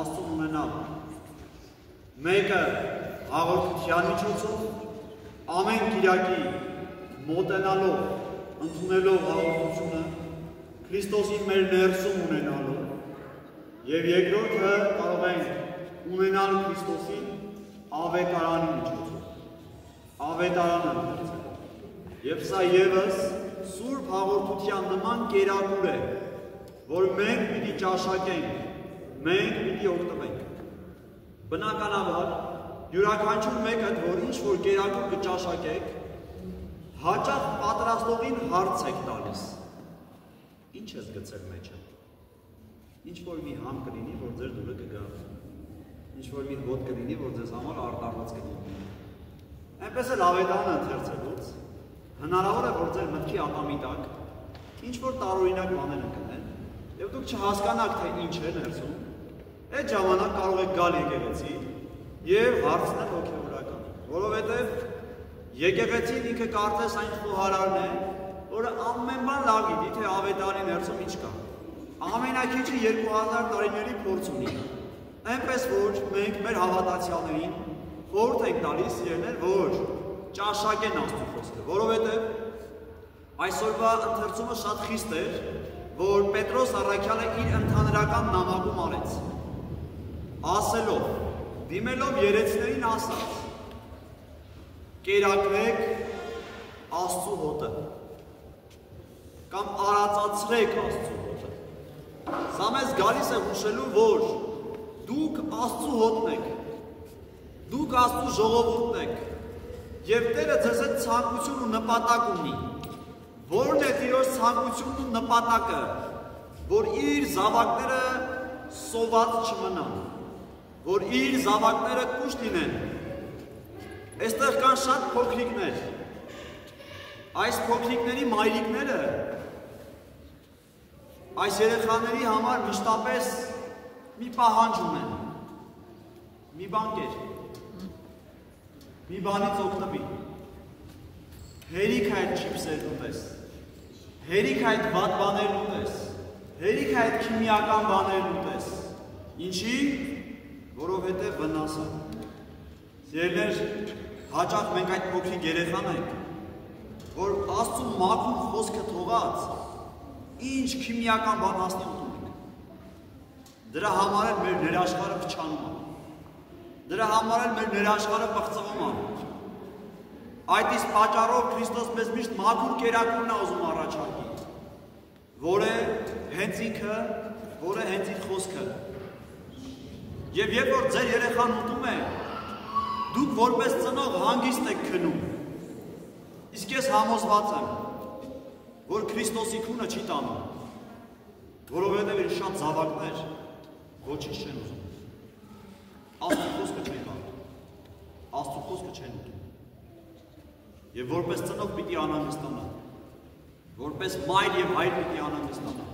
Աստծուն ունենալ։ Մեկը հաղորդության միջոցով, ամեն կիրակի մոտենալով, ընդունելով հաղորդությունը, Քրիստոսին մեր ներսում ունենալով, և երկրորդը կարող ենք ունենալ Քրիստոսին ավետարանի միջոցով, ավետարանը ընթերցելով։ Եվ սա ևս Սուրբ հաղորդության նման կերակուր է, որ մենք պիտի ճաշակենք, մենք պիտի օգտվենք։ Բնականաբար, յուրաքանչյուր մեկը, որ ինչ-որ կերակուր կճաշակեք, հաճախ պատրաստողին հարց եք տալիս։ Ինչ ես գցել մեջը։ Ինչ-որ մի համ կլինի, որ ձեր դուրը կգա։ Ինչ-որ մի հոտ կլինի, որ ձեզ համար արտարված կլինի։ Այնպես էլ ավետարանը ընթերցելուց հնարավոր է, որ ձեր մտքի ատամի տակ ինչ-որ տարօրինակ բաներ ընկնեն, և դուք չհասկանաք, թե ինչ է ներսում, այդ ժամանակ կարող եք գալ եկեղեցի և հարցնել հոգևորական, որովհետև եկեղեցին ինքը կարծես այն խոհարարն է, որը ամեն բան լավ գիտի, թե ավետարանի ներսում ինչ կա։ Ամենակիչը 2000 տարիների փորձ ունի։ Այնպես որ մենք մեր հավատացյալներին խորհուրդ ենք տալիս սիրելիներ, որ ճաշակեն Աստծո խոսքը, որովհետև այսօրվա ընթերցումը շատ խիստ էր, որ Պետրոս առաքյալը իր ընդհանրական նամակում արեց, ասելով, դիմելով երեցներին ասաց, կերակրեք Աստծո հոտը, կամ արածացրեք Աստծո հոտը։ Սա մեզ գալիս է հուշելու, որ դուք Աստծո հոտն եք, դուք Աստծո ժողովուրդն եք, և Տերը ձեզ այդ ցանկություն ու նպատակ ունի։ Որն է Տիրոջ ցանկությունն ու նպատակը, որ իր զավակները սոված չմնան, որ իր զավակները կուշտ լինեն։ Այստեղ կան շատ փոքրիկներ։ Այս փոքրիկների մայրիկները այս երեխաների համար մշտապես մի պահանջ ունեն, մի բան կեր, մի բանից օգտվի, հերիք այդ չիպսերն ուտես, հերիք այդ վատ բաներն ուտես, հերիք այդ քիմիական բաներն ուտես, ինչի, որովհետև վնաս է։ Սիրելիներ, հաճախ մենք այդ փոքրիկ երեխան ենք, որ Աստծո մաքուր խոսքը թողած, ինչ քիմիական բան հասնի ուտում ենք։ Դրա համար էլ մեր ներաշխարհը փչանում է։ Դրա համար էլ մեր ներաշխարհը պղծվում է։ Այդ իսկ պատճառով Քրիստոս մեզ միշտ մաքուր կերակուրն է ուզում առաջարկի, որը հենց ինքը, որը հենց իր խոսքը։ Եվ երբ որ ձեր երեխան ուտում է, դուք որպես ծնող հանգիստ եք քնում։ Իսկ ես համոզված եմ, որ Քրիստոսի քունը չի տանում, որովհետև իր շատ զավակներ ոչինչ չեն ուզում։ Աստծո խոսքը չեն կարդում, Աստծո խոսքը չեն ուտում։ Եվ որպես ծնող պիտի անհանգստանա, որպես մայր և հայր պիտի անհանգստանա։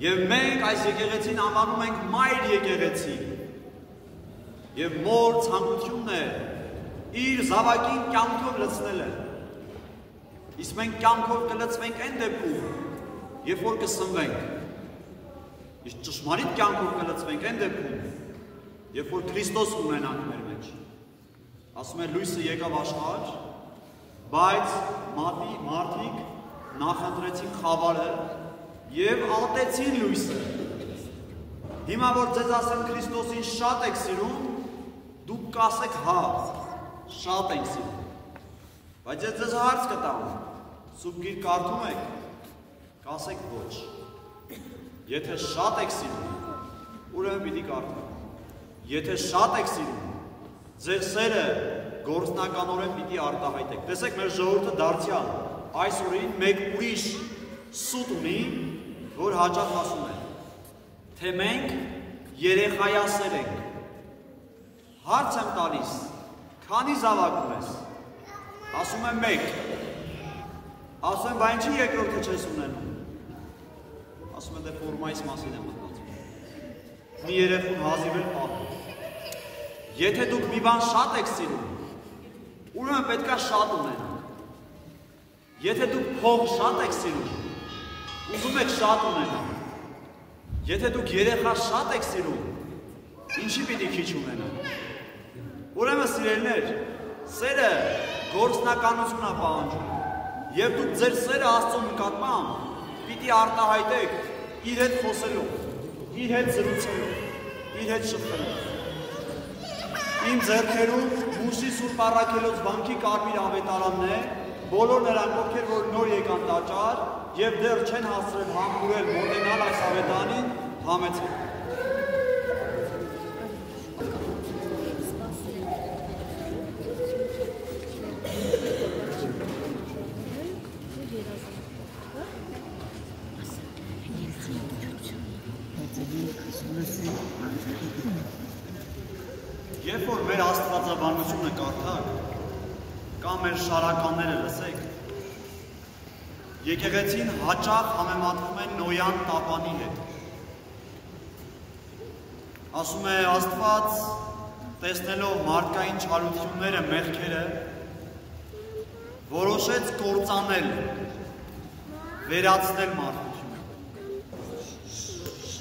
Եվ մենք այս եկեղեցին անվանում ենք մայր եկեղեցի։ Եվ մոր ցանկությունն է իր զավակին կյանքով լցնելը։ Իսկ մենք կյանքով կլցվենք այն դեպքում, երբ որ կսնվենք։ Իսկ ճշմարիտ կյանքով կլցվենք այն դեպքում, երբ որ Քրիստոս ունենանք մեր մեջ։ Ասում է լույսը եկավ աշխարհ, բայց մարդիկ նախընտրեցին խավարը և ատեցին լույսը։ Հիմա որ ձեզ ասեմ Քրիստոսին շատ եք սիրում, դուք կասեք հա, շատ եք սիրում։ Բայց ես ձեզ հարց կտամ, Սուրբ Գիրք կարդում եք, կասեք ոչ։ Եթե շատ եք սիրում, ուրեմն պիտի կարդաք։ Եթե շատ եք սիրում, ձեր սերը գործնականորեն պիտի արտահայտեք։ Տեսեք, մեր ժողովուրդը դարձյալ այս օրին մեկ ուրիշ սուտ ունի, որ հաճախ ասում է, թե մենք երեխայասեր ենք։ Հարց եմ տալիս, քանի զավակ ունես։ Ասում եմ մեկ։ Ասում եմ, բա ինչի երկրորդը չես ունենում։ Ասում եմ, դե ֆորմայիս մասին եմ մտածում։ Մի երեխուն հազիվ էլ պատմում։ Եթե դուք մի բան շատ եք սիրում, ուրեմն պետք է շատ ունենաք։ Եթե դուք փող շատ եք սիրում, ուզում եք շատ ունենալ։ Եթե դուք երեխա շատ եք սիրում, ինչի պիտի քիչ ունենա։ Ուրեմն սիրելիներ, սերը գործնականություն է պահանջում, եւ դուք ձեր սերը Աստծո նկատմամբ պիտի արտահայտեք իր հետ խոսելով, իր հետ զրուցելով, իր հետ շփվելով։ Իմ ձեռքերում Մուշի Սուրբ Առաքելոց վանքի կարմիր ավետարանն է, բոլոր նրանք, ովքեր որ նոր եկան տաճար եւ դեռ չեն հասցրել համբուրել մոտենալ այս ավետարանին, համեցեք։ Երբ որ մեր աստվածաբանությունը կարդաք, կամ մեր շարականները լսեք, եկեղեցին հաճախ համեմատվում են Նոյան տապանի հետ։ Ասում է Աստված, տեսնելով մարդկային չարությունները, մեղքերը, որոշեց կործանել, վերացնել մարդկությունը,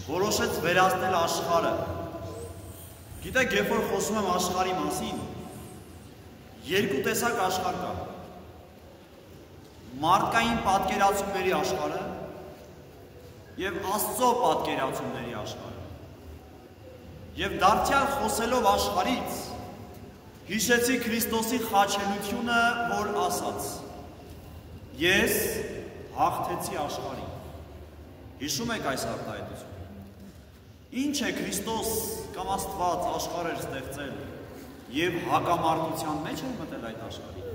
որոշեց վերացնել աշխարհը։ Գիտեք, երբ որ խոսում եմ աշխարհի մասին, երկու տեսակ աշխարհ կա։ Մարդկային պատկերացումների աշխարհը եւ Աստծո պատկերացումների աշխարհը։ Եվ դարձյալ խոսելով աշխարհից, հիշեցի Քրիստոսի խաչելությունը, որ ասաց. Ես հաղթեցի աշխարհին։ Հիշում եք այս արտահայտությունը։ Ինչ է Քրիստոս կամ Աստված աշխարհը ստեղծել եւ հակամարտության մեջ է մտել այդ աշխարհին։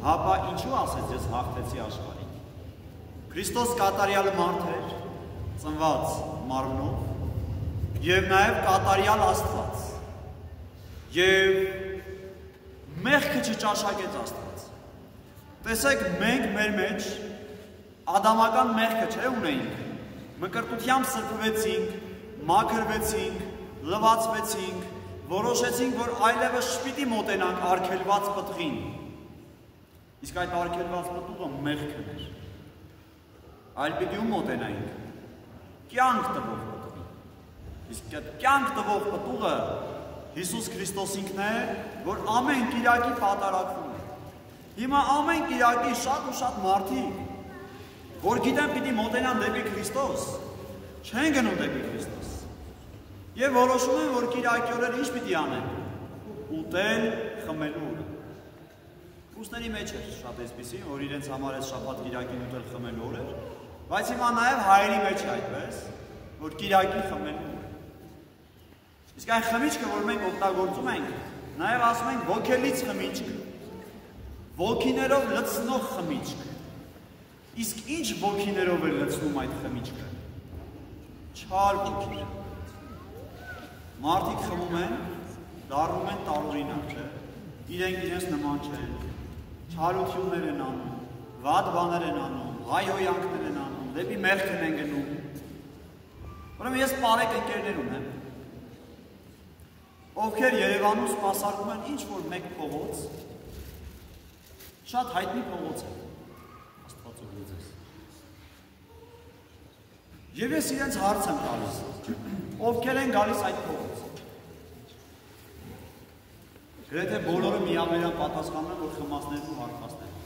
Հապա ինչու ասեց ես հաղթեցի աշխարհին։ Քրիստոս կատարյալ մարդ էր, ծնված մարմնով, եւ նաեւ կատարյալ Աստված։ Եվ մեղքը չճաշակեց Աստված։ Տեսեք, մենք մեր մեջ ադամական մեղքը չէ ունեինք։ Մկրտությամբ սրբվեցինք, մաքրվեցինք, լվացվեցինք, որոշեցինք, որ այլևս չպիտի մոտենանք արգելված պտղին։ Իսկ այդ արգելված պտուղը մեղքն էր։ Այլ պիտի ու մոտենայինք կյանք տվող պտղին։ Իսկ այդ կյանք տվող պտուղը Հիսուս Քրիստոս ինքն է, որ ամեն կիրակի պատարակվում է։ Հիմա ամեն կիրակի շատ ու շատ մարդիկ, որ գիտեն պիտի մոտենան դեպի Քրիստոս, չեն գնում դեպի Քրիստոս։ Եվ որոշում են, որ կիրակի օրերը ինչ պիտի անեն։ Ուտել, խմելու օրը։ Ռուսների մեջ էր շատ այսպիսի, որ իրենց համար այս շաբաթ կիրակին ուտել խմելու օր էր, բայց հիմա նաև հայերի մեջ է այդպես, որ կիրակի խմելու օր է։ Իսկ այն խմիչքը, որ մենք օգտագործում ենք, նաև ասում ենք ոգելից խմիչք, ոգիներով լցնող խմիչք։ Իսկ ինչ ոգիներով է լցնում այդ խմիչքը։ Չար ոգիներ։ Մարդիկ խմում են, դառնում են տարօրինակ, չէ՞։ Իրենք իրենց նման չեն։ Չարություններ են անում, վատ բաներ են անում, հայհոյանքներ են անում, դեպի մեղքն են գնում։ Ուրեմն ես բարեկ ընկերներ ունեմ, ովքեր Երևանում սպասարկում են ինչ-որ մեկ փողոց, շատ հայտնի փողոց է։ Աստված օրհնի ձեզ։ Եվ ես իրենց հարց եմ տալիս, ովքեր են գալիս այդ փողոց։ Գրեթե բոլորը միամերան պատասխանում են, որ խմածներն ու հարբածներն։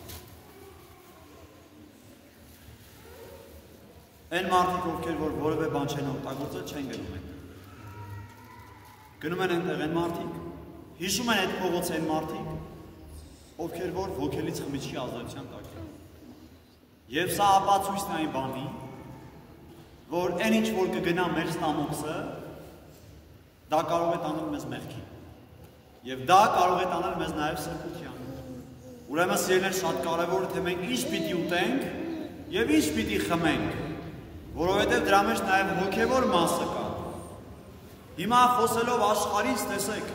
Այն մարդիկ, ովքեր որ որևէ բան չեն օգտագործել, չեն գնում են։ Գնում են այնտեղ այն մարդիկ, հիշում են այդ փողոց այն մարդիկ, ովքեր որ ոգելից խմիչքի ազդեցության տակ են։ Եվ սա ապացույցն է այն բանի, որ այն ինչ որ կգնա մեր ստամոքսը, դա կարող է տանել մեզ մեղքի։ Եվ դա կարող է տանել մեզ նաև սրբության։ Ուրեմն սիրելիներ, շատ կարևոր է թե մենք ինչ պիտի ուտենք եւ ինչ պիտի խմենք, որովհետեւ դրա մեջ նաև հոգեվոր մասը կա։ Հիմա խոսելով աշխարհից, տեսեք,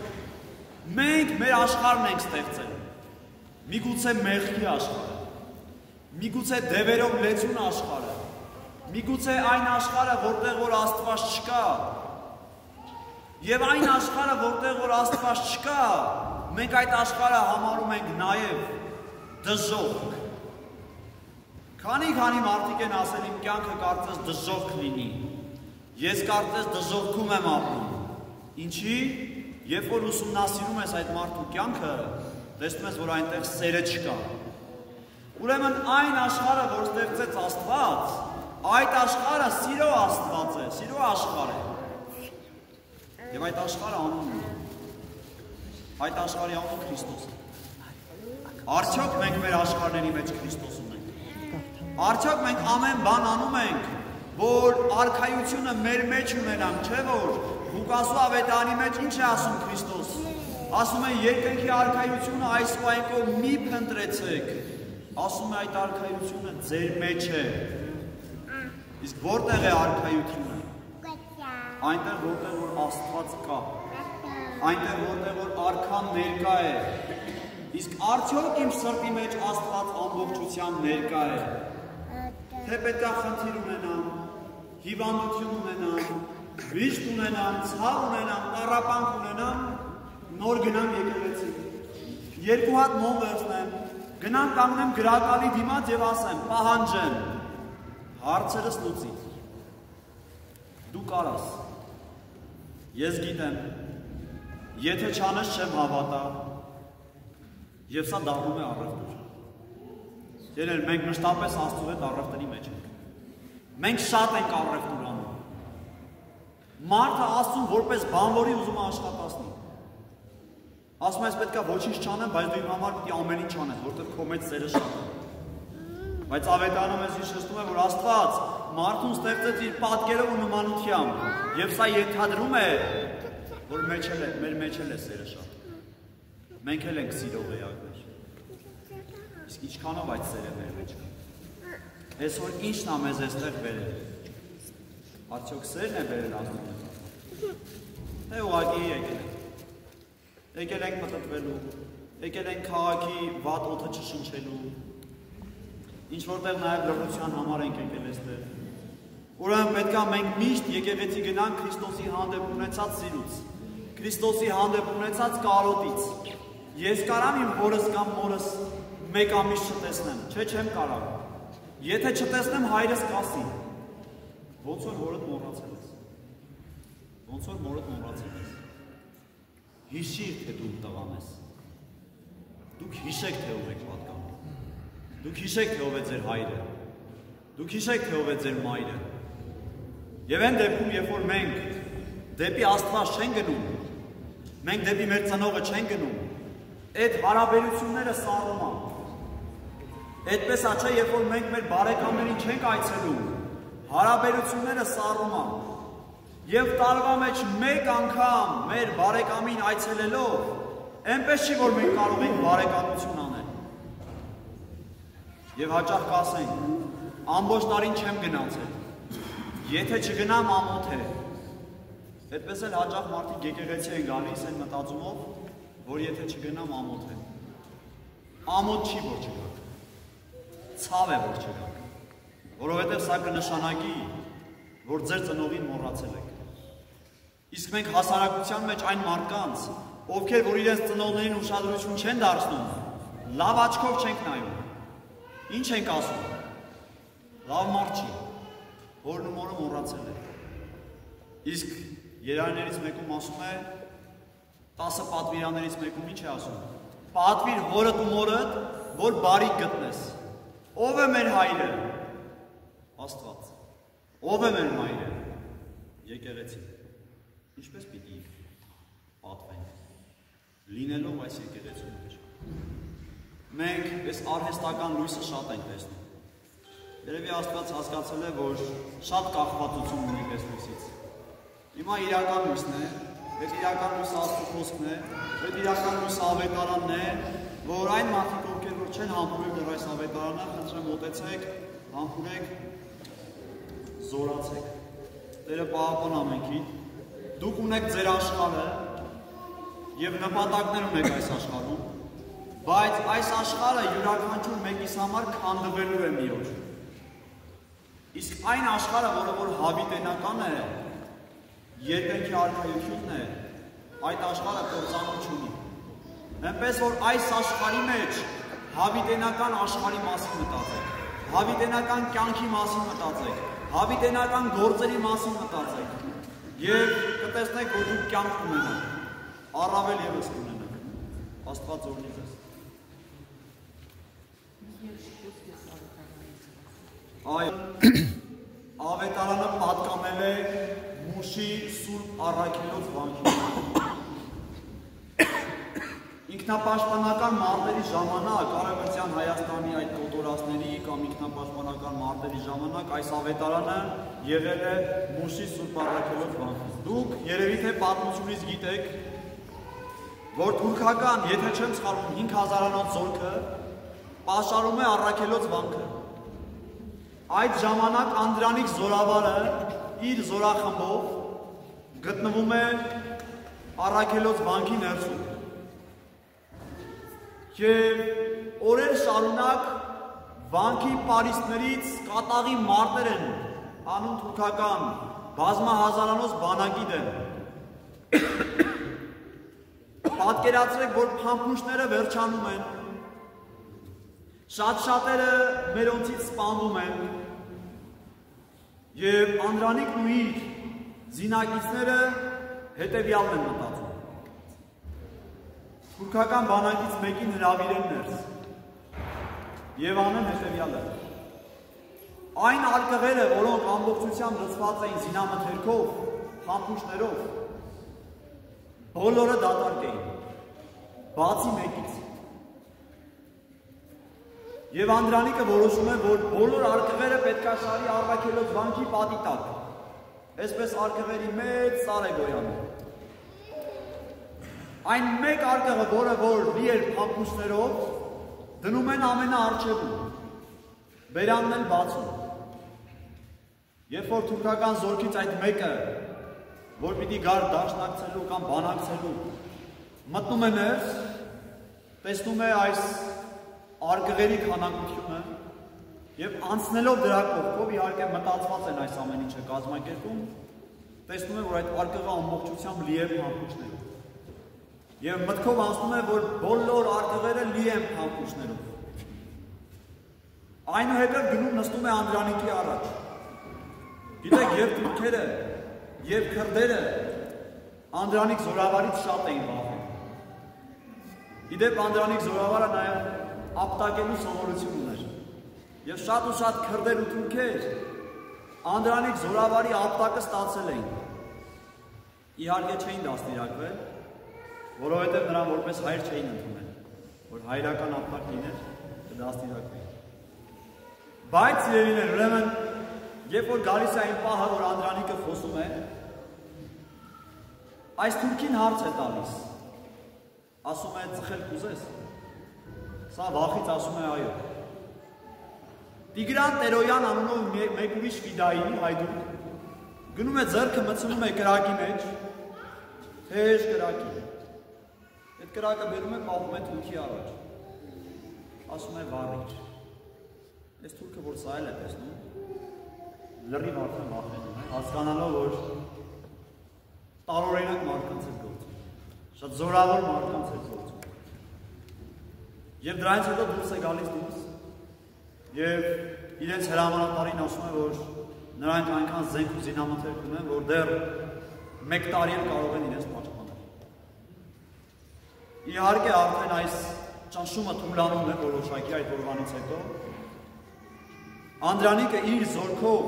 մենք մեր աշխարհն ենք ստեղծել։ Միգուցե մեղքի աշխարհը, միգուցե դևերով լեցուն աշխարհը, միգուցե այն աշխարհը, որտեղ որ Աստված չկա։ Եվ այն աշխարհը, որտեղ որ Աստված չկա, մենք այդ աշխարհը համարում ենք նաև դժոխք։ Քանի մարդիկ են ասել իմ կյանքը կարծես դժոխք լինի։ Ես կարծես դժոխքում եմ ապրում։ Ինչի, երբ որ ուսումնասիրում ես այդ մարդու կյանքը, տեսնում ես, որ այնտեղ սերը չկա։ Ուրեմն այն աշխարհը, որ ստեղծեց Աստված, այդ աշխարհը սիրո Աստված է, սիրո աշխարհ է։ Եվ այդ աշխարհը անունն է։ Այդ աշխարհի անունը Քրիստոս է։ Արդյոք մենք մեր աշխարհների մեջ Քրիստոս ունենք։ Արդյոք մենք ամեն բան անում ենք, որ արքայությունը մեր մեջ ունենանք, չէ՞ որ Ղուկասու ավետարանի մեջ ինչ է ասում Քրիստոս։ Ասում է երկնքի արքայությունը այս ու այն կողմ մի փնտրեցեք։ Ասում է այդ արքայությունը ձեր մեջ է։ Իսկ որտեղ է արքայությունը։ Այնտեղ որտեղ որ Աստված կա։ Այնտեղ որտեղ որ արքան ներկա է։ Իսկ արդյոք իմ սրտի մեջ Աստված ամբողջությամբ ներկա է։ Թե պետք է խնդիր ունենամ, հիվանդություն ունենամ, վիշտ ունենամ, ցավ ունենամ, տառապանք ունենամ, նոր գնամ եկեղեցի։ Երկու հատ մոմ վերցնեմ, գնամ կանգնեմ գրակալի դիմաց եւ ասեմ, պահանջեմ, հարցերս լուծի։ Դու կարաս։ Ես գիտեմ, եթե չանես չեմ հավատա։ Եվ սա դառնում է առևտուր։ Երբ մենք մշտապես Աստծու հետ առևտրի մեջ ենք։ Մենք շատ ենք առևտուր անում։ Մարդը Աստծուն որպես բանվորի ուզում է աշխատացնի։ Ասում ես պետք է ոչինչ չանեմ, բայց դու իմ համար պիտի ամեն ինչ անես, որտեղ քո մեջ սերը շատ է։ Բայց ավետարանը մեզ հիշեցնում է, որ Աստված մարդուն ստեղծեց իր պատկերով ու նմանությամբ, եւ սա ենթադրում է, որ մեր մեջ էլ է սերը շատ։ Մենք էլ ենք սիրող էակներ։ Իսկ ինչքանով այդ սերը մեր մեջ կա։ Այսօր ինչն է մեզ այստեղ բերել։ Արդյոք սերն է բերել Աստծուն։ Թե ուղղակի եկել ենք։ Եկել ենք մտածվելու, եկել ենք քաղաքի վատ օդը չշնչելու։ Ինչ որտեղ նաև լրության համար ենք եկել այստեղ։ Ուրեմն պետք է մենք միշտ եկեղեցի գնանք Քրիստոսի հանդեպ ունեցած սիրուց, Քրիստոսի հանդեպ ունեցած կարոտից։ Ես կարամ իմ հորս կամ մորս մեկ ամիս չտեսնեմ, չէ չեմ կարող։ Եթե չտեսնեմ հայրս կասի, ոնց որ հորդ մոռացել ես։ Ոնց որ մորդ մոռացել ես։ Հիշիր, թե դու տղան ես։ Դուք հիշեք, թե ով եք պատկանում։ Դուք հիշեք, թե ով է ձեր հայրը։ Դուք հիշեք, թե ով է ձեր մայրը։ Եվ այն դեպքում, երբ որ մենք դեպի Աստված չենք գնում, մենք դեպի մեր ծնողը չենք գնում, այդ հարաբերությունները սառում են։ Այդպես է, չէ, երբ որ մենք մեր բարեկամներին չենք այցելում, հարաբերությունները սառում են։ Եվ տարվա մեջ մեկ անգամ մեր բարեկամին այցելելով, այնպես չի, որ մենք կարող ենք բարեկամություն անել։ Եվ հաճախ կասենք, ամբողջ տարին չեմ գնացել։ Եթե չգնամ ամոթ է։ Այդպես էլ հաճախ մարդիկ եկեղեցի են գալիս են մտածումով, որ եթե չգնամ ամոթ է։ Ամոթ չի, որ չգաք։ Ցավ է, որ չգաք։ Որովհետև սա կնշանակի, որ ձեր ծնողին մոռացել եք։ Իսկ մենք հասարակության մեջ այն մարդկանց, ովքեր որ իրենց ծնողներին ուշադրություն չեն դարձնում, լավ աչքով չենք նայում։ Ինչ ենք ասում։ Լավ մարդ չի, որն ու մորը մոռացել է։ Իսկ երայներից մեկում ասում է, 10 պատվիրաններից մեկում ինչ է ասում։ Պատվիր հորդ ու մորդ, որ բարիք գտնես։ Ով է մեր հայրը։ Աստված։ Ով է մեր մայրը։ Եկեղեցին։ Ինչպես պիտի պատվենք։ Լինելով այս եկեղեցու մեջ։ Մենք այս արհեստական լույսը շատ ենք տեսնում։ Երևի Աստված հասկացել է, որ շատ կախվածություն ունենք այս լույսից։ Հիմա իրական լույսն է, այդ իրական լույսը Աստծո խոսքն է, այդ իրական լույսը ավետարանն է, որ այն մարդիկ, ովքեր որ չեն համբուրել դեռ այս ավետարանը, խնդրեմ մոտեցեք, համբուրեք, զորացեք։ Տերը պահապան ամենքին։ Դուք ունեք ձեր աշխարհը եւ նպատակներ ունեք այս աշխարհում, բայց այս աշխարհը յուրաքանչյուր մեկիս համար քանդվելու է մի օր։ Իսկ այն աշխարհը, որը որ հավիտենական է, երկնքի արքայությունն է, այդ աշխարհը կործանում չունի։ Այնպես որ այս աշխարհի մեջ հավիտենական աշխարհի մասին մտածեք, հավիտենական կյանքի մասին մտածեք, հավիտենական գործերի մասին մտածեք եւ կտեսնեք, որ դուք կյանք կունենաք, առավել ևս կունենաք, Աստված օրհնի ձեզ։ Ավետարանը պատկանել է Մուշի Սուրբ Առաքելոց վանքին։ Ինքնապաշտպանական մարտերի ժամանակ, Արևմտյան Հայաստանի այդ կոտորածների կամ ինքնապաշտպանական մարտերի ժամանակ այս ավետարանը եղել է Մուշի Սուրբ Առաքելոց վանքին։ Դուք երևի թե պատմությունից գիտեք, որ թուրքական, եթե չեմ սխալվում, 5000-անոց զորքը պաշարում է Առաքելոց վանքը։ Այդ ժամանակ Անդրանիկ Զորավարը իր զորախմբով գտնվում է Առաքելոց վանքի ներսում։ Եվ օրեր շարունակ վանքի պարիսպներից կատաղի մարտեր են անում թուրքական բազմահազարանոց բանակի դեմ։ Պատկերացրեք, որ փամփուշտները վերջանում են, շատ-շատերը մերոնցից սպանվում են, և Անդրանիկն ու իր զինակիցները հետևյալն են մտածում։ Թուրքական բանակից մեկին հրավիրեն ներս և անեն հետևյալը։ Այն արկղերը, որոնք ամբողջությամբ լցված էին զինամթերքով, փամփուշտներով, բոլորը դատարկ էին, բացի մեկից։ Եվ Անդրանիկը որոշում է, որ բոլոր արկղերը պետք է շարի Առաքելոց վանքի պատի տակ, այսպես արկղերի մեծ սար է գոյանում։ Այն մեկ արկղը, որը որ լի էր փամփուշտներով, դնում են ամենաառջևում, բերանն էլ բացում։ Երբ որ թուրքական զորքից այդ մեկը, որ պիտի գար դաշնակցելու կամ բանակցելու, մտնում է ներս, տեսնում է այս արկղերի քանակությունը և անցնելով դրա կողքով, իհարկե մտածված են այս ամեն ինչը կազմակերպում, տեսնում է, որ այդ արկղը ամբողջությամբ լի է փամփուշտներով։ Եվ մտքով անցնում է, որ բոլոր արկղերը լի են փամփուշտներով։ Այնուհետև գնում նստում է Անդրանիկի առաջ։ Գիտեք, և թուրքերը, և քրդերը Անդրանիկ Զորավարից շատ էին վախենում։ Գիտեք, Անդրանիկ Զորավարը նաև ապտակելու սովորություն ուներ։ Եվ շատ ու շատ քրդեր ու թուրքեր Անդրանիկ Զորավարի ապտակը ստացել էին։ Իհարկե չէին դաստիարակվել, որովհետև նրան որպես հայր չէին ընդունել, որ հայրական ապտակ լիներ, կդաստիարակվի։ Բայց երևիներ, ուրեմն, երբ որ գալիս է այն պահը, որ Անդրանիկը խոսում է, այս թուրքին հարց է տալիս, ասում է ծխել կուզես, սա վախից ասում է այո։ Տիգրան Տերոյան անունով մեկ ուրիշ ֆիդայի հայդուկ գնում է ձեռքը մտցնում է կրակի մեջ, թեժ կրակի։ Այդ կրակը բերում է պահում է թուրքի առաջ, ասում է վառիչ։ Այս թուրքը, որ սա էլ է տեսնում, լրիվ արդեն վախենում է, հասկանալով, որ տարօրինակ մարդկանց է գործում, շատ զորավոր մարդկանց է գործում։ Եվ դրանից հետո դուրս է գալիս դուրս և իրենց հրամանատարին ասում է, որ նրանք այնքան զենք ու զինամթերք ունեն, որ դեռ մեկ տարի էլ կարող են իրենց պաշտպանել։ Իհարկե արդեն այս ճնշումը թուլանում է որոշակի այդ օրվանից հետո։ Անդրանիկը իր զորքով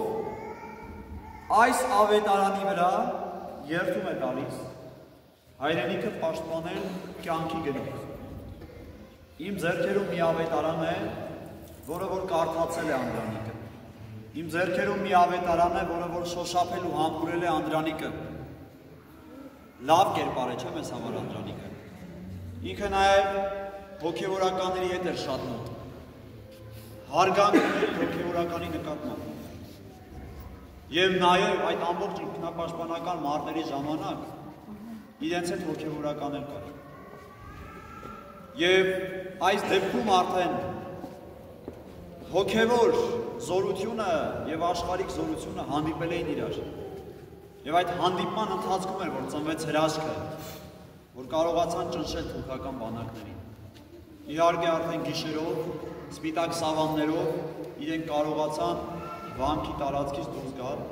այս ավետարանի վրա երթում է տալիս հայրենիքը պաշտպանել կյանքի գնով։ Իմ ձեռքերում մի ավետարան է, որը որ կարդացել է Անդրանիկը։ Իմ ձեռքերում մի ավետարան է, որը որ շոշափել ու համբուրել է Անդրանիկը։ Լավ կերպար է, չէ՞ մեզ համար Անդրանիկը։ Ինքը նաև հոգևորականների հետ էր շատ մոտ։ Հարգանք ուներ հոգևորականի նկատմամբ։ Եվ նաև այդ ամբողջ ինքնապաշտպանական մարտերի ժամանակ իրենց հետ հոգևորական էր կար։ Եվ այս դեպքում արդեն հոգևոր զորությունը և աշխարհիկ զորությունը հանդիպել էին իրար։ Եվ այդ հանդիպման ընթացքում էր, որ ծնվեց հրաշքը, որ կարողացան ճնշել թուրքական բանակներին։ Իհարկե արդեն գիշերով, սպիտակ սավաններով իրենք կարողացան վանքի տարածքից դուրս գալ,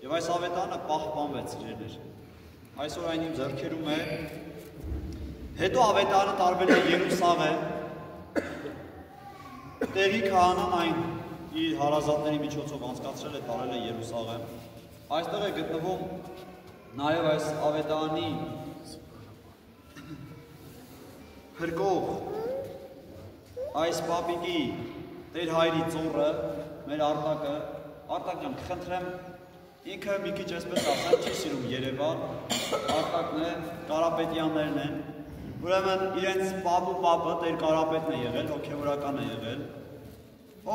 և այս ավետարանը պահպանվեց իրեր։ այսօր այն իմ ձեռքերում է, հետո ավետարանը տարվել է Երուսաղեմ, տեղի քահանան այն իր հարազատների միջոցով անցկացրել է տարել է Երուսաղեմ, այստեղ է գտնվում նաև այս ավետարանի փրկող այս պապիկի Տեր հայրի ծոռը, մեր Արտակ ջան, խնդրեմ, ինքը մի քիչ այսպես ասեմ, չի սիրում Երևան, Արտակն է, Կարապետյաններն են, ուրեմն իրենց պապը Տեր Կարապետն է եղել, հոգևորական է եղել,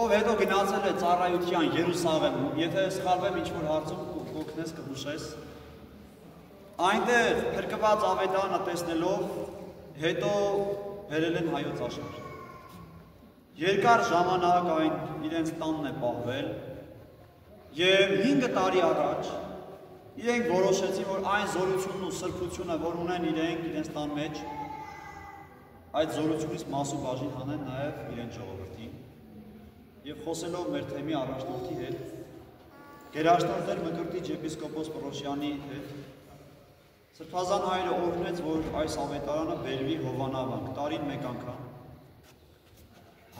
ով հետո գնացել է ծառայության Երուսաղեմում, եթե սխալվեմ ինչ-որ հարցում կօգնես կհուշես, այնտեղ փրկված ավետարանը տեսնելով, հետո բերել են հայոց աշխարհ։ Երկար ժամանակ այն իրենց տանն է պահվել և 5 տարի առաջ իրենք որոշեցին, որ այն զորությունն ու սրբությունը, որ ունեն իրենց տան մեջ, այդ զորությունից մասու բաժին հանեն նաև իրենց ժողովրդին և խոսելով մեր թեմի առաջնորդի հետ, գերաշնորհ Մկրտիչ եպիսկոպոս Պռոշյանի հետ, Սրբազան հայրը օրհնեց, որ այս ավետարանը բերվի Հովանավանք, տարին մեկ անգամ,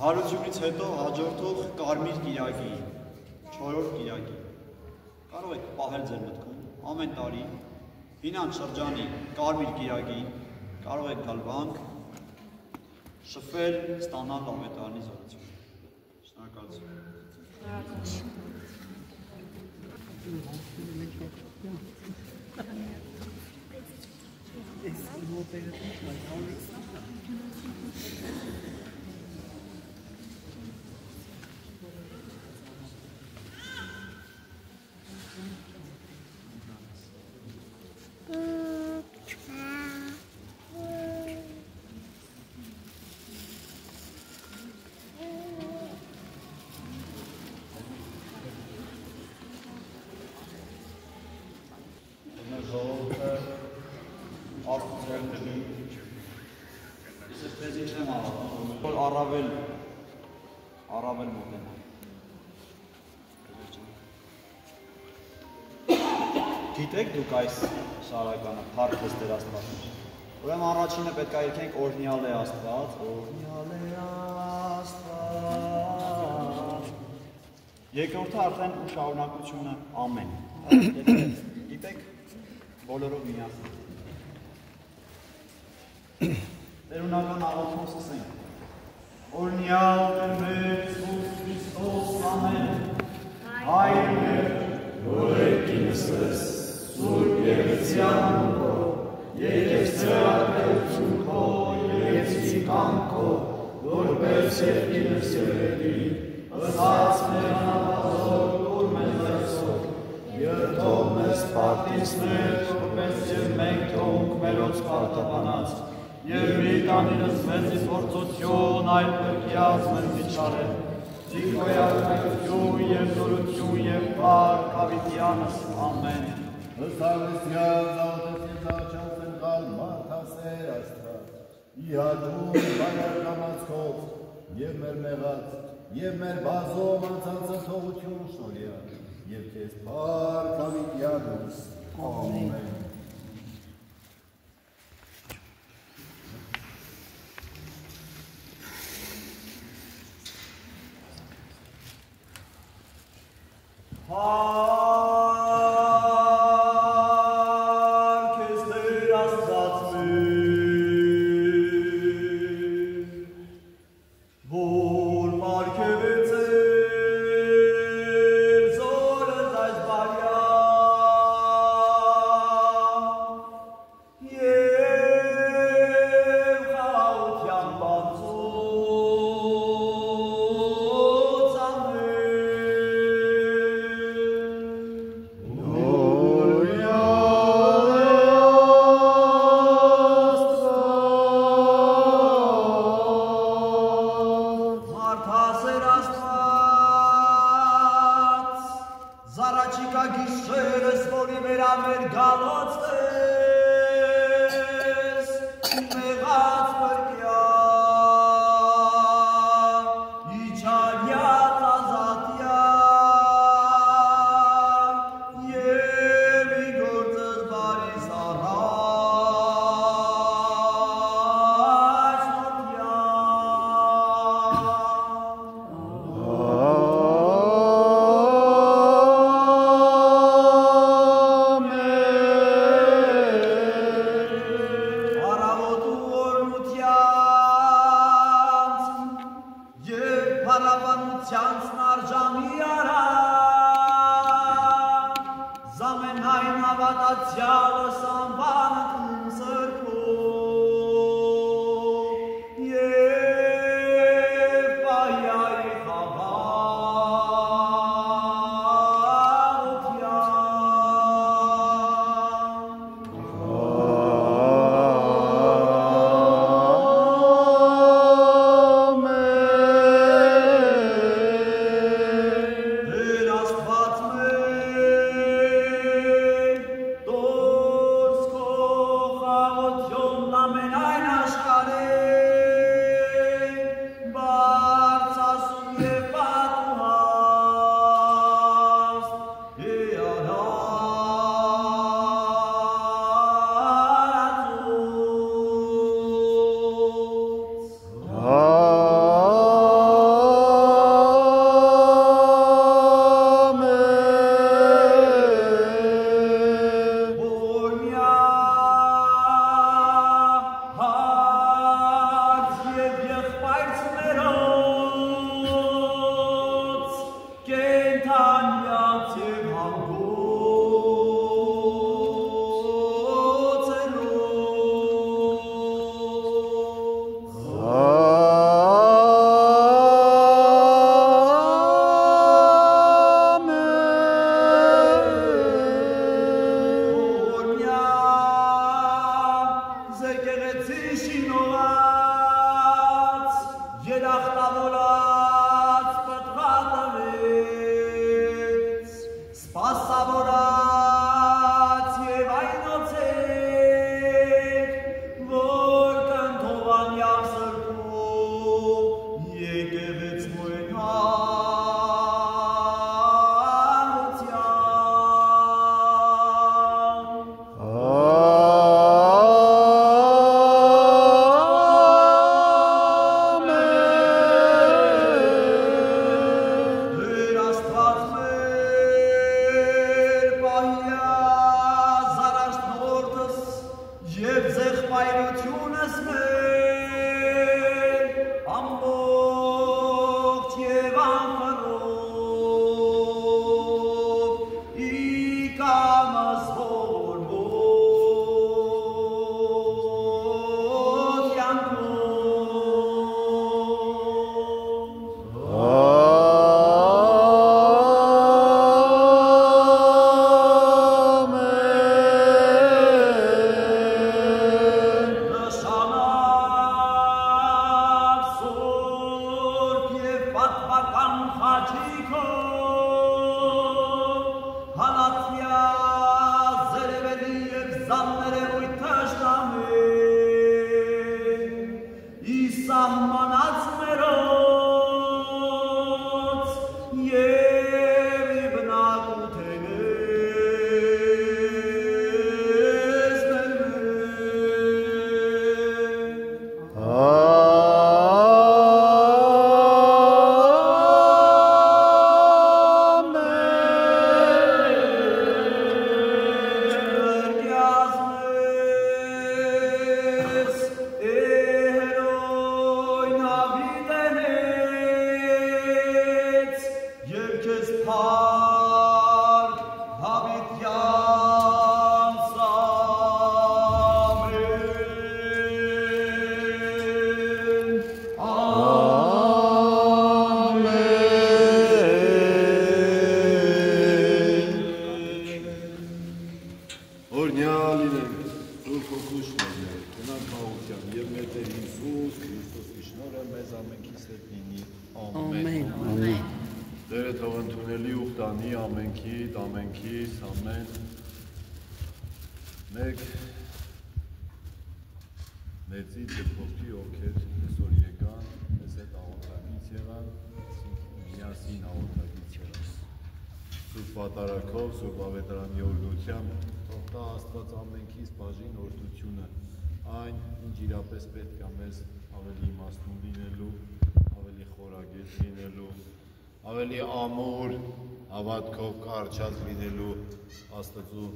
հարությունից հետո հաջորդող Կարմիր կիրակի, 4-րդ կիրակի, կարող եք պահել ձեր մտքում, ամեն տարի, հինան շրջանի Կարմիր կիրակի, կարող եք գալ վանք, շփվել, ստանալ ավետարանի զորություն։ Շնորհակալություն։ Առավել մոտենա։ Գիտեք դուք այս շարականը, փառքես Տեր Աստված։ Ուրեմն առաջինը պետք է երգենք օրհնյալ է Աստված, օրհնյալ է Աստված։ Երկրորդը արդեն շարունակությունը ամեն։ Գիտեք բոլորով միասին։ Տերունական աղոթում սկսենք։ Օրհնյալ Տեր մեր Հիսուս Քրիստոս ամեն, Հայր մեր, որ եկինս ես, Սուրբ Եղեցյան քո, եկեղեցիական քո, եկեղեցիկան քո, որպես եկինս եղելի, ըսած մեր անապազոր կուր մեզ այսօր, երթող մեզ պարտից մեր, որպես և մենք թողունք մերոց պարտաբանած, և մի կանինս մեզից ործություն այլ պրկյաց մեր միջարել, Ձիգոյակություն և զորություն և պարկ հավիտյանս, ամեն։ Հստավեսյան զաղտեցին զաղճան սնկալ մարդասեր աստված, իհաջում բայարկամացքով և մեր մեղած, և մեր բազով անցանցը թողություն շորյա, և կեզ պարկ հավիտյանս, ամեն։ Փառքես Տեր Աստված մեր, որ պարգևեց ձեր զորս այս բարյա և խաղաղության բացուց ամեն։ ներևույթ թշնամի, իսահմանած մերոց և իբնակութենես մեծից և փոքրի ովքեր այսօր եկան, ես հետ աղոթակից եղան, միասին աղոթակից եղան։ Սուրբ պատարագով, Սուրբ ավետարանի օրհնությամբ, թող տա Աստված ամենքից բաժին օրհնությունը, այն, ինչ իրապես պետք է մեզ ավելի իմաստուն լինելու, ավելի խորագետ լինելու, ավելի ամուր, հավատքով կարճած լինելու Աստծու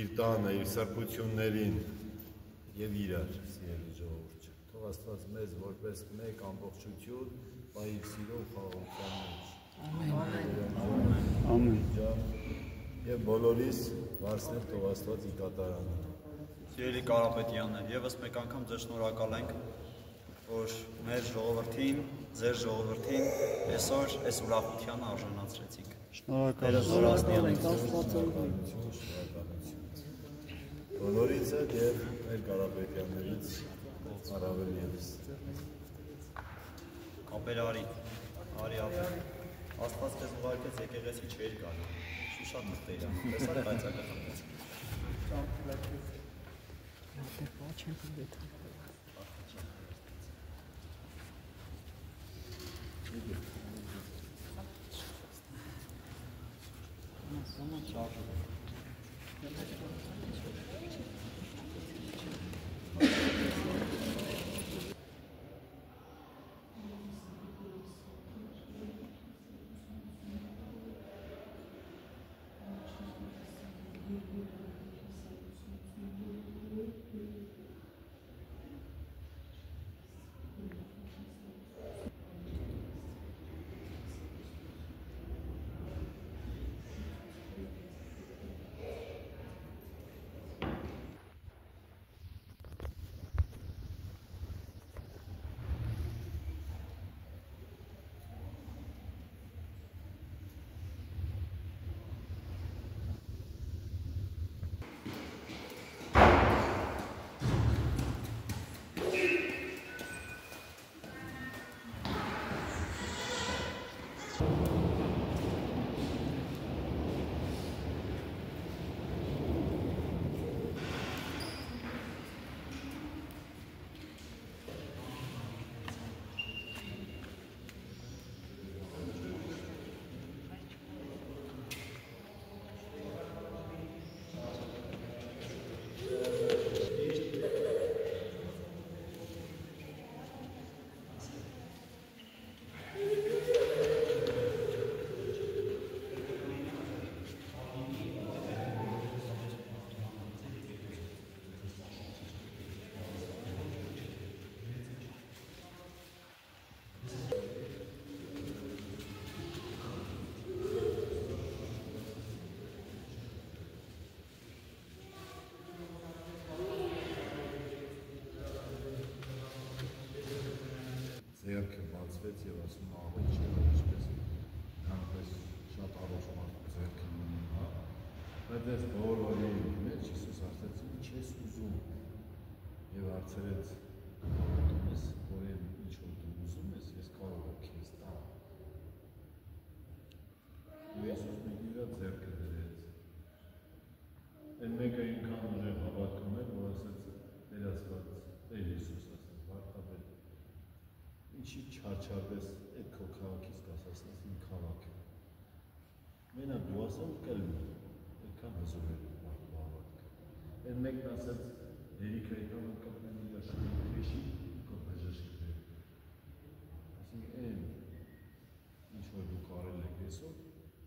իր տանը, իր սրբություններին և իրար, սիրելի ժողովուրդ, թող Աստված մեզ որպես մեկ ամբողջություն, բա իր սիրով խաղաղության մեջ։ Եվ բոլորիս վարձնել թող Աստված ի կատարանը։ Սիրելի Կարապետյաններ, ևս մեկ անգամ ձեզ շնորհակալ ենք, որ մեր ժողովրդին, ձեր ժողովրդին այսօր այս ուրախությանը արժանացրեցիք։ Բոլորից հետ և մեր Կարապետյաններից առավել ևս։ Ապեր արի ապեր, Աստված քեզ ուղարկեց եկեղեցի չէր գալու, շուշատ մտերա, տեսար բայց ակախմեց։ Ձեռքը բացվեց և ասում աղոտ չէր, ինչպես նամպես շատ առոշ մարդու ձեռքը ունի, բայց ես բոլորի մեջ Հիսուս ասեց, ինչ ես ուզում և հարցրեց, աղոտում ես, որ եմ ինչ որ դու ուզում ես, ես կարող եմ քեզ տամ։ Ու Հիսուս մեկ իրա ձեռքը դրեց, են մեկը ինքան ուժեղ ինչի չարչարվես այդ քո քաղաքից կասացնես իմ քաղաքը։ Մենա դու ասել կլմի, այդքան հզոր էր բավատքը։ Են մեկն ասած երիքը այդան կապնեն իրար շնորհեշի, կոպե ժշկվեր։ Այսինք են, ինչ որ դուք արել եք այսօր,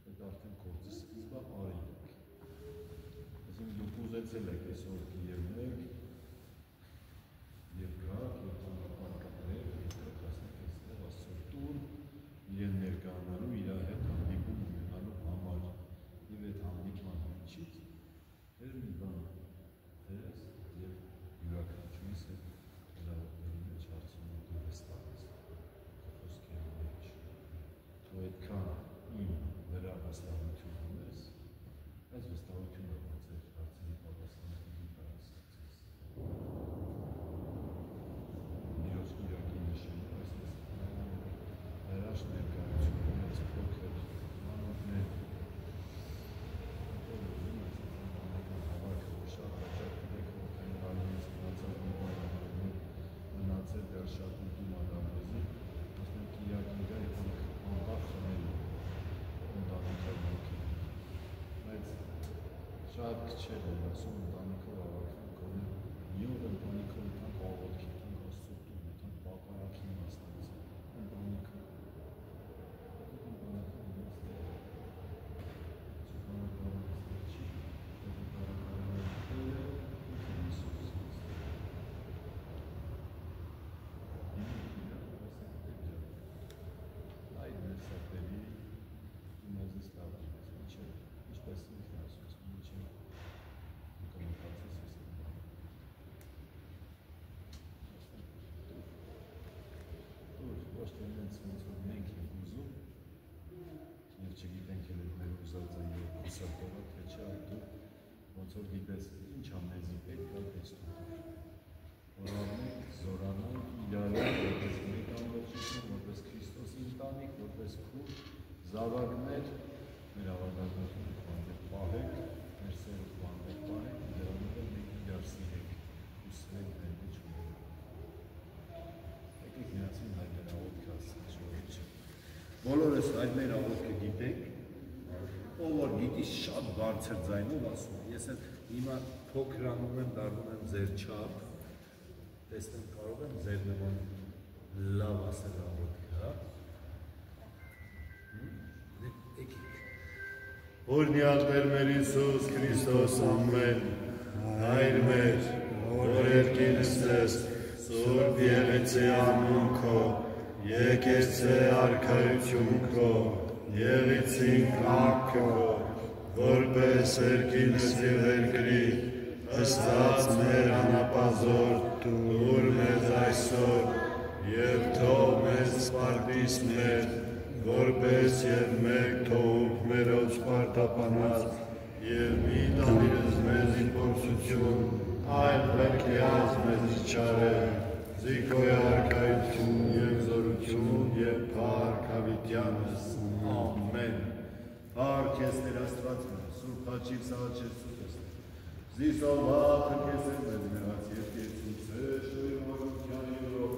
այդ արդեն գործի սկիզբը արել եք։ Այսինք դուք ուզեցել եք այսօր կիրնեք, և գաք, և տանապարկատրեք, և կրկասնեք այստեղ աստծոր տուն, իրեն ներկանալու, իր հետ հանդիպում ունենալու համար, և այդ հանդիպման միջից էր մի բան դերես և յուրաքանչյուրիս հետ հրավերների մեջ հարցում ու դու վստահես խոսքերի մեջ։ Ու այդքան իմ վրա վստահություն ունես, այս վստահությունը ոնց է հարցերի պատասխանը դու տարածեցես։ Իրոց կիրակի նշելու այսպես հրաշ ներկայություն ունեց փոքր մանուկներ։ Հավաքը շատ հաճախ դեք հոգային հալինից մնացավ մի բանավորում մնացել դեռ շատ ուտում ադամեզի, ասում կիրակի գա եկանք անկախ խնելու ընտանիքով հոգի։ Բայց շատ քչեր են ասում ընտանիքով հավաքան կոնե մի օր ընտանիքով եկանք աղոտքի եկանք աստծո տուն, եկանք պապարակի մասնից ընտանիքով։ Չգիտենք էլ մեր ուզածը և կուսակտորը, թե չէ այդ դու ոնց որ գիտես ինչ ամեզի պետք է տեսնում։ Որավնենք, զորանանք, իրարանք, որպես մեկ ամբողջություն, որպես Քրիստոսի ընտանիք, որպես քուր, զավակներ, մեր ավանդականությունը հանդեպ պահեք, մեր սերը հանդեպ պահեք, դրանով էլ մենք իրար սիրեք ու սրենք մեր մեջ ունենք։ Եկեք միասին հայտեր աղոտքը ասենք շորիչ։ Բոլորս այդ մեր աղոտքը գիտենք, ով որ գիտի շատ բարձր ձայնով ասում, ես էլ հիմա փոքրանում եմ, դառնում եմ ձեր չափ, տեսնեմ կարող եմ ձեր նման լավ ասել աղոտքը, հա։ Եկեք։ Օրհնյալ Տեր մեր Հիսուս Քրիստոս ամեն, Հայր մեր, որ երկինս ես, Սուրբ եղեցե անուն քո, եկեցե արքայություն քո, եղեցին կամքը քո, որպես երկինս և երկրի, ըստած մեր անապազոր, տուր մեզ այսօր, և թող մեզ սպարտիս մեր, որպես և մեկ թողուք մերոց պարտապանած, և մի տանիրս մեզի փորձություն, այլ վերքիած մեզի չարել, Զիքոյ արքայություն և զորություն և փառք հավիտյանս, ամեն։ Փառք ես Տեր Աստված մեր, Սուրբ Հաճիվ Սաղաչեցուս, Զիսովաթը քեզ է մեզ մեղած երկեցուցե, շոյորության իրով,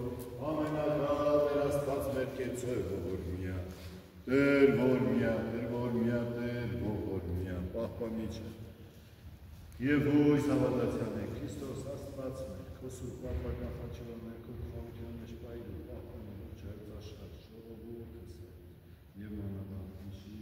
ամենագալ Տեր Աստված մեր կեցո է ողորմիա, Տեր ողորմիա, Տեր ողորմիա, Տեր ողորմիա, պահպանիչ է։ Եվ հույս հավատացյան է, Քրիստոս Աստված մեր, քո Սուրբ Պապական խաչով մեր քո խաղության մեջ պայլու, պահպանելու չերծ աշխատ, շողովուրդս է, և մանավանդ իշի,